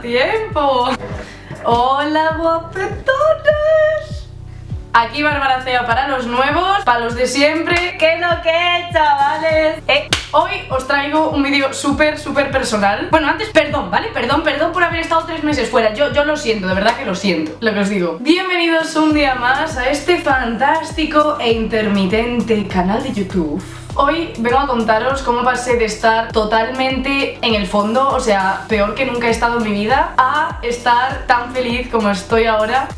tiempo! ¡Hola, guapetones! Aquí Bárbara Cea para los nuevos, para los de siempre. ¡Que no que, chavales! Hoy os traigo un vídeo súper personal. Bueno, antes, perdón, ¿vale? Perdón por haber estado 3 meses fuera. Yo lo siento, de verdad que lo siento, lo que os digo. Bienvenidos un día más a este fantástico e intermitente canal de YouTube. Hoy vengo a contaros cómo pasé de estar totalmente en el fondo, o sea, peor que nunca he estado en mi vida, a estar tan feliz como estoy ahora.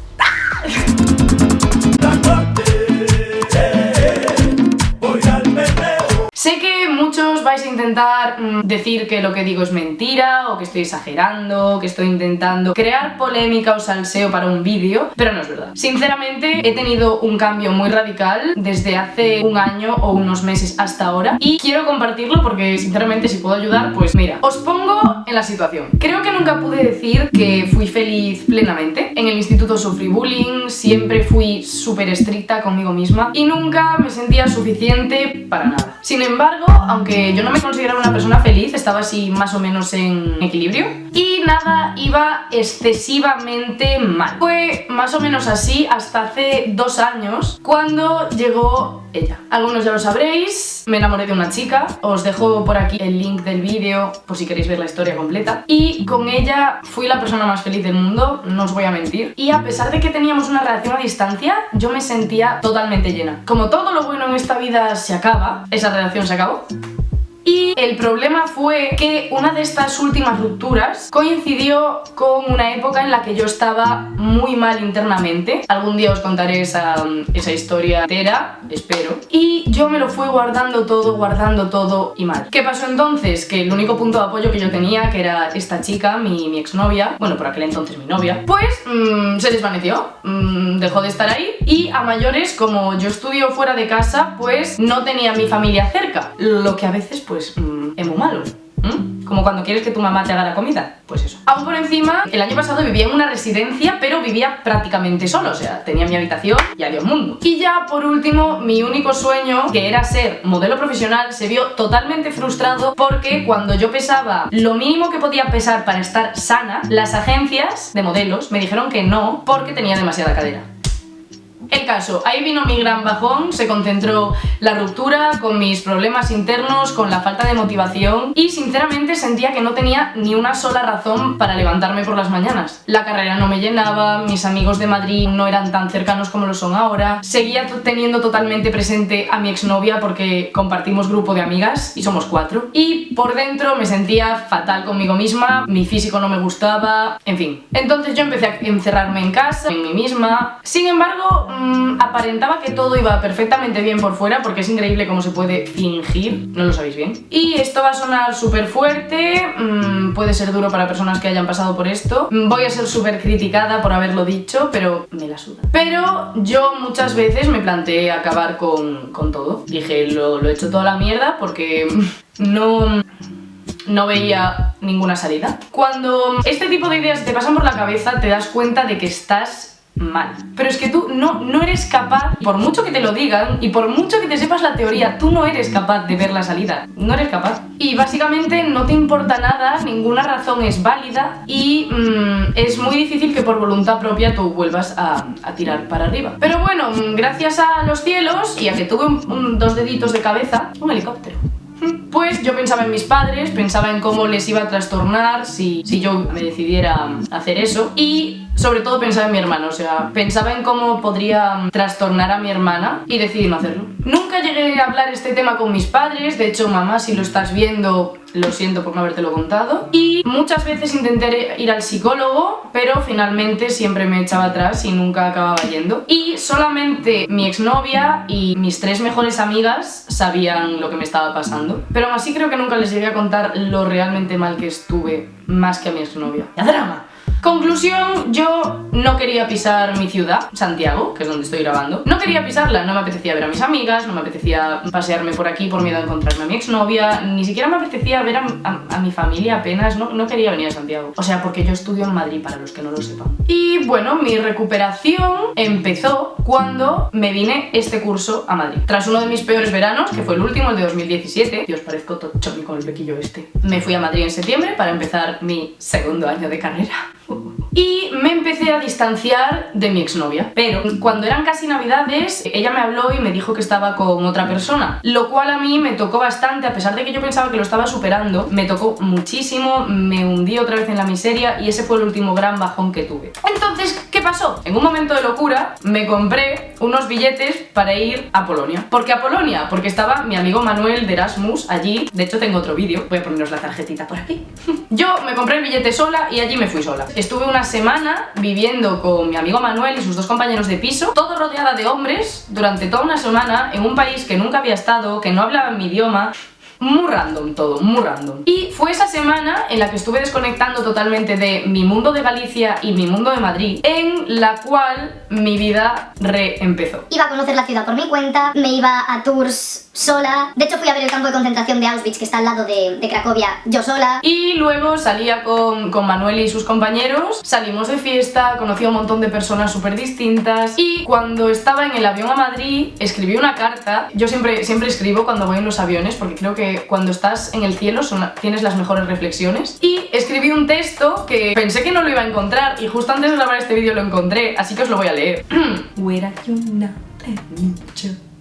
Sé que muchos vais a intentar decir que lo que digo es mentira, o que estoy exagerando, que estoy intentando crear polémica o salseo para un vídeo, pero no es verdad. Sinceramente, he tenido un cambio muy radical desde hace un año o unos meses hasta ahora, y quiero compartirlo porque, sinceramente, si puedo ayudar, pues mira, os pongo en la situación. Creo que nunca pude decir que fui feliz plenamente. En el instituto sufrí bullying, siempre fui súper estricta conmigo misma y nunca me sentía suficiente para nada. Sin embargo, aunque yo no me consideraba una persona feliz, estaba así más o menos en equilibrio y nada iba excesivamente mal. Fue más o menos así hasta hace 2 años, cuando llegó ella. Algunos ya lo sabréis, me enamoré de una chica. Os dejo por aquí el link del vídeo por si queréis ver la historia completa. Y con ella fui la persona más feliz del mundo, no os voy a mentir. Y a pesar de que teníamos una relación a distancia, yo me sentía totalmente llena. Como todo lo bueno en esta vida se acaba, esa relación se acabó. Y el problema fue que una de estas últimas rupturas coincidió con una época en la que yo estaba muy mal internamente. Algún día os contaré esa historia entera, espero. Y yo me lo fui guardando todo y mal. ¿Qué pasó entonces? Que el único punto de apoyo que yo tenía, que era esta chica, mi exnovia, bueno, por aquel entonces mi novia, pues se desvaneció, dejó de estar ahí. Y a mayores, como yo estudio fuera de casa, pues no tenía a mi familia cerca, lo que a veces pues es muy malo. Como cuando quieres que tu mamá te haga la comida, pues eso. Aún por encima, el año pasado vivía en una residencia, pero vivía prácticamente solo, o sea, tenía mi habitación y adiós mundo. Y ya por último, mi único sueño, que era ser modelo profesional, se vio totalmente frustrado porque cuando yo pesaba lo mínimo que podía pesar para estar sana, las agencias de modelos me dijeron que no porque tenía demasiada cadera. El caso, ahí vino mi gran bajón, se concentró la ruptura con mis problemas internos, con la falta de motivación y sinceramente sentía que no tenía ni una sola razón para levantarme por las mañanas. La carrera no me llenaba, mis amigos de Madrid no eran tan cercanos como lo son ahora, seguía teniendo totalmente presente a mi exnovia porque compartimos grupo de amigas y somos 4 y por dentro me sentía fatal conmigo misma, mi físico no me gustaba, en fin. Entonces yo empecé a encerrarme en casa, en mí misma. Sin embargo, aparentaba que todo iba perfectamente bien por fuera, porque es increíble cómo se puede fingir, no lo sabéis bien. Y esto va a sonar súper fuerte, puede ser duro para personas que hayan pasado por esto, voy a ser súper criticada por haberlo dicho, pero me la suda. Pero yo muchas veces me planteé acabar con todo. Dije, lo he hecho toda la mierda porque no veía ninguna salida. Cuando este tipo de ideas te pasan por la cabeza, te das cuenta de que estás mal. Pero es que tú no eres capaz, por mucho que te lo digan y por mucho que te sepas la teoría, tú no eres capaz de ver la salida. No eres capaz. Y básicamente no te importa nada, ninguna razón es válida y es muy difícil que por voluntad propia tú vuelvas a tirar para arriba. Pero bueno, gracias a los cielos y a que tuve 2 deditos de cabeza, un helicóptero. Pues yo pensaba en mis padres, pensaba en cómo les iba a trastornar si yo me decidiera hacer eso y sobre todo pensaba en mi hermano, o sea, pensaba en cómo podría trastornar a mi hermana y decidí no hacerlo. Nunca llegué a hablar este tema con mis padres, de hecho mamá, si lo estás viendo, lo siento por no habértelo contado. Y muchas veces intenté ir al psicólogo, pero finalmente siempre me echaba atrás y nunca acababa yendo. Y solamente mi exnovia y mis 3 mejores amigas sabían lo que me estaba pasando. Pero aún así creo que nunca les llegué a contar lo realmente mal que estuve, más que a mi exnovia. ¡Ya drama! Conclusión, yo no quería pisar mi ciudad, Santiago, que es donde estoy grabando. No quería pisarla, no me apetecía ver a mis amigas, no me apetecía pasearme por aquí por miedo a encontrarme a mi exnovia, ni siquiera me apetecía ver a mi familia apenas, no quería venir a Santiago. O sea, porque yo estudio en Madrid, para los que no lo sepan. Y bueno, mi recuperación empezó cuando me vine este curso a Madrid. Tras uno de mis peores veranos, que fue el último, el de 2017, Dios, parezco tochoni con el bequillo este. Me fui a Madrid en septiembre para empezar mi segundo año de carrera. Y me empecé a distanciar de mi exnovia. Pero cuando eran casi navidades, ella me habló y me dijo que estaba con otra persona, lo cual a mí me tocó bastante, a pesar de que yo pensaba que lo estaba superando. Me tocó muchísimo, me hundí otra vez en la miseria y ese fue el último gran bajón que tuve. Entonces, ¿qué pasó? En un momento de locura me compré unos billetes para ir a Polonia. ¿Por qué a Polonia? Porque estaba mi amigo Manuel de Erasmus allí. De hecho tengo otro vídeo, voy a poneros la tarjetita por aquí. Yo me compré el billete sola y allí me fui sola. Estuve una semana viviendo con mi amigo Manuel y sus dos compañeros de piso, todo rodeada de hombres, durante toda una semana, en un país que nunca había estado, que no hablaba mi idioma. Muy random todo, muy random. Y fue esa semana en la que estuve desconectando totalmente de mi mundo de Galicia y mi mundo de Madrid, en la cual mi vida reempezó. Iba a conocer la ciudad por mi cuenta, me iba a tours sola. De hecho fui a ver el campo de concentración de Auschwitz, que está al lado de Cracovia, yo sola. Y luego salía con Manuel y sus compañeros, salimos de fiesta, conocí a un montón de personas súper distintas. Y cuando estaba en el avión a Madrid, escribí una carta. Yo siempre escribo cuando voy en los aviones, porque creo que cuando estás en el cielo tienes las mejores reflexiones. Y escribí un texto que pensé que no lo iba a encontrar y justo antes de grabar este vídeo lo encontré, así que os lo voy a leer. Where are you now?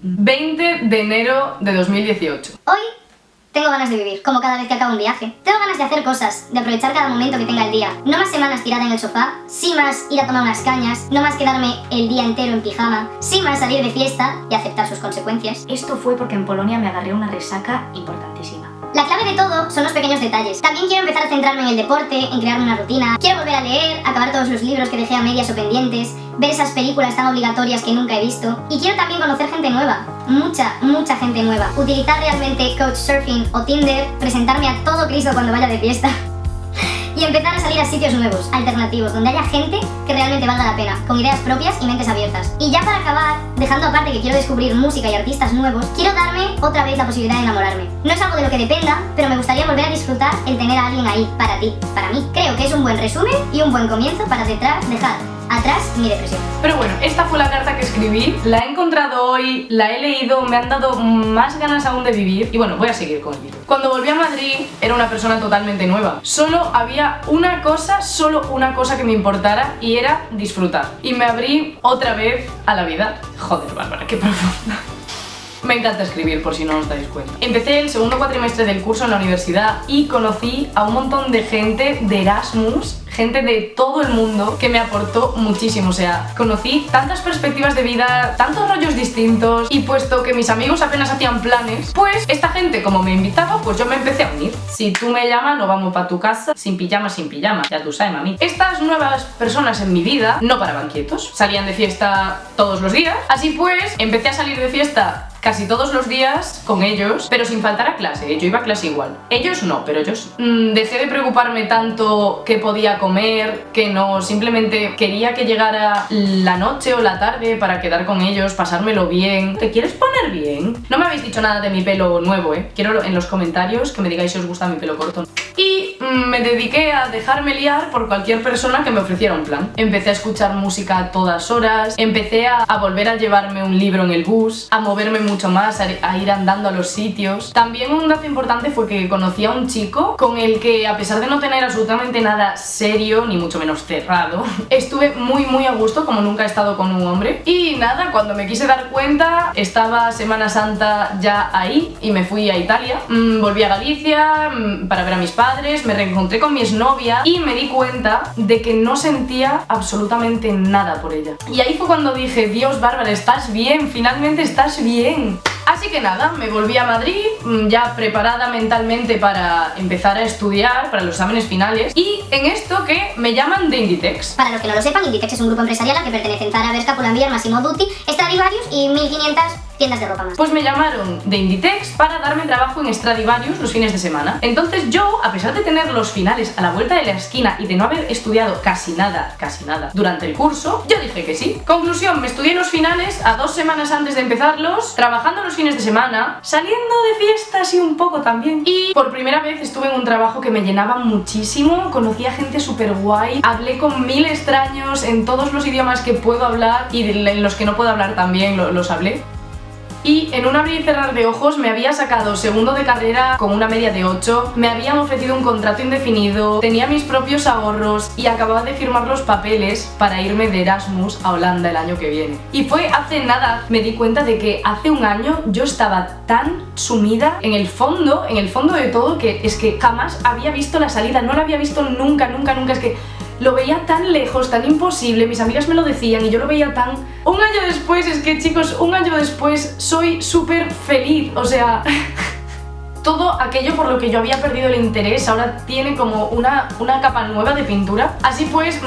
20 de enero de 2018. Hoy tengo ganas de vivir, como cada vez que acabo un viaje. Tengo ganas de hacer cosas, de aprovechar cada momento que tenga el día. No más semanas tirada en el sofá, sí más ir a tomar unas cañas, no más quedarme el día entero en pijama, sí más salir de fiesta y aceptar sus consecuencias. Esto fue porque en Polonia me agarré una resaca importantísima. La clave de todo son los pequeños detalles. También quiero empezar a centrarme en el deporte, en crearme una rutina. Quiero volver a leer, acabar todos los libros que dejé a medias o pendientes, ver esas películas tan obligatorias que nunca he visto. Y quiero también conocer gente nueva. Mucha gente nueva. Utilizar realmente Couchsurfing o Tinder, presentarme a todo Cristo cuando vaya de fiesta. Y empezar a salir a sitios nuevos, alternativos, donde haya gente que realmente valga la pena, con ideas propias y mentes abiertas. Y ya para acabar, dejando aparte que quiero descubrir música y artistas nuevos, quiero darme otra vez la posibilidad de enamorarme. No es algo de lo que dependa, pero me gustaría volver a disfrutar el tener a alguien ahí, para ti, para mí. Creo que es un buen resumen y un buen comienzo para dejar atrás mi depresión. Pero bueno, esta fue la carta que escribí, la he encontrado hoy, la he leído, me han dado más ganas aún de vivir y bueno, voy a seguir con el vídeo. Cuando volví a Madrid era una persona totalmente nueva. Solo había una cosa que me importara y era disfrutar. Y me abrí otra vez a la vida. Joder, Bárbara, qué profunda. Me encanta escribir, por si no os dais cuenta. Empecé el segundo cuatrimestre del curso en la universidad y conocí a un montón de gente de Erasmus, gente de todo el mundo, que me aportó muchísimo. O sea, conocí tantas perspectivas de vida, tantos rollos distintos, y puesto que mis amigos apenas hacían planes, pues esta gente, como me invitaba, pues yo me empecé a unir. Si tú me llamas, nos vamos para tu casa, sin pijama, ya tú sabes, mami. Estas nuevas personas en mi vida no paraban quietos, salían de fiesta todos los días. Así pues, empecé a salir de fiesta casi todos los días con ellos, pero sin faltar a clase. Yo iba a clase igual. Ellos no, pero yo sí. Dejé de preocuparme tanto qué podía comer, que no, simplemente quería que llegara la noche o la tarde para quedar con ellos, pasármelo bien. ¿Te quieres poner bien? No me habéis dicho nada de mi pelo nuevo, Quiero en los comentarios que me digáis si os gusta mi pelo corto. Y me dediqué a dejarme liar por cualquier persona que me ofreciera un plan. Empecé a escuchar música a todas horas, empecé a volver a llevarme un libro en el bus, a moverme mucho más, a ir andando a los sitios. También un dato importante fue que conocí a un chico con el que, a pesar de no tener absolutamente nada serio, ni mucho menos cerrado, estuve muy a gusto, como nunca he estado con un hombre. Y nada, cuando me quise dar cuenta, estaba Semana Santa ya ahí y me fui a Italia. Volví a Galicia para ver a mis padres, me reencontré con mi exnovia y me di cuenta de que no sentía absolutamente nada por ella. Y ahí fue cuando dije, Dios, Bárbara, estás bien, finalmente estás bien. Así que nada, me volví a Madrid, ya preparada mentalmente para empezar a estudiar para los exámenes finales, y en esto que me llaman de Inditex. Para los que no lo sepan, Inditex es un grupo empresarial al que pertenecen Zara, Bershka, Pull&Bear, Massimo Dutti, Stradivarius y 1500 tiendas de ropa más. Pues me llamaron de Inditex para darme trabajo en Stradivarius los fines de semana. Entonces yo, a pesar de tener los finales a la vuelta de la esquina y de no haber estudiado casi nada durante el curso, yo dije que sí. Conclusión, me estudié los finales a 2 semanas antes de empezarlos, trabajando los fines de semana, saliendo de fiestas y un poco también. Y por primera vez estuve en un trabajo que me llenaba muchísimo, conocí a gente súper guay, hablé con 1000 extraños en todos los idiomas que puedo hablar y en los que no puedo hablar también los hablé. Y en un abrir y cerrar de ojos me había sacado segundo de carrera con una media de 8, me habían ofrecido un contrato indefinido, tenía mis propios ahorros y acababa de firmar los papeles para irme de Erasmus a Holanda el año que viene. Y fue hace nada, me di cuenta de que hace un año yo estaba tan sumida en el fondo de todo, que es que jamás había visto la salida, no la había visto nunca, es que lo veía tan lejos, tan imposible, mis amigas me lo decían y yo lo veía tan... Un año después, es que chicos, un año después soy súper feliz, o sea... Todo aquello por lo que yo había perdido el interés ahora tiene como una capa nueva de pintura. Así pues,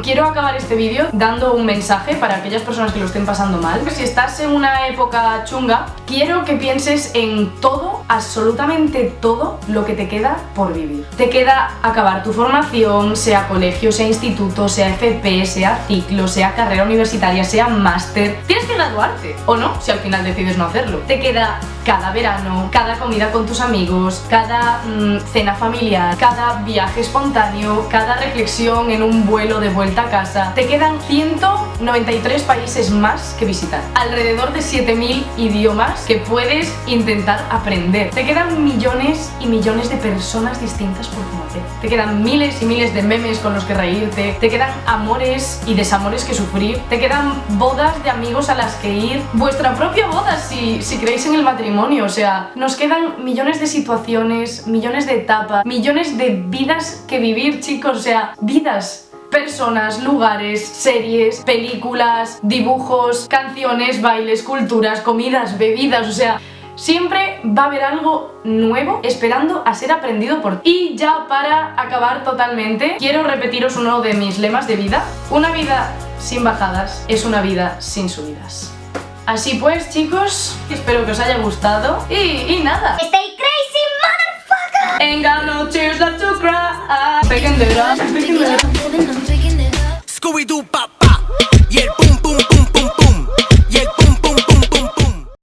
quiero acabar este vídeo dando un mensaje para aquellas personas que lo estén pasando mal. Si estás en una época chunga, quiero que pienses en todo, absolutamente todo lo que te queda por vivir. Te queda acabar tu formación, sea colegio, sea instituto, sea FP, sea ciclo, sea carrera universitaria, sea máster. Tienes que graduarte, o no, si al final decides no hacerlo. Te queda cada verano, cada comida con tus amigos, cada cena familiar, cada viaje espontáneo, cada reflexión en un vuelo de vuelta a casa. Te quedan 193 países más que visitar, alrededor de 7000 idiomas que puedes intentar aprender. Te quedan millones y millones de personas distintas por conocer. Te quedan miles y miles de memes con los que reírte. Te quedan amores y desamores que sufrir. Te quedan bodas de amigos a las que ir. Vuestra propia boda si creéis en el matrimonio. O sea, nos quedan millones de situaciones, millones de etapas, millones de vidas que vivir, chicos. O sea, vidas, personas, lugares, series, películas, dibujos, canciones, bailes, culturas, comidas, bebidas, o sea... Siempre va a haber algo nuevo esperando a ser aprendido por ti. Y ya para acabar totalmente, quiero repetiros uno de mis lemas de vida. Una vida sin bajadas es una vida sin subidas. Así pues, chicos, espero que os haya gustado. Y nada. Stay crazy, motherfucker! Ain't got no tears left to cry. Picking it up, picking it up. Scooby-Doo, papá, y el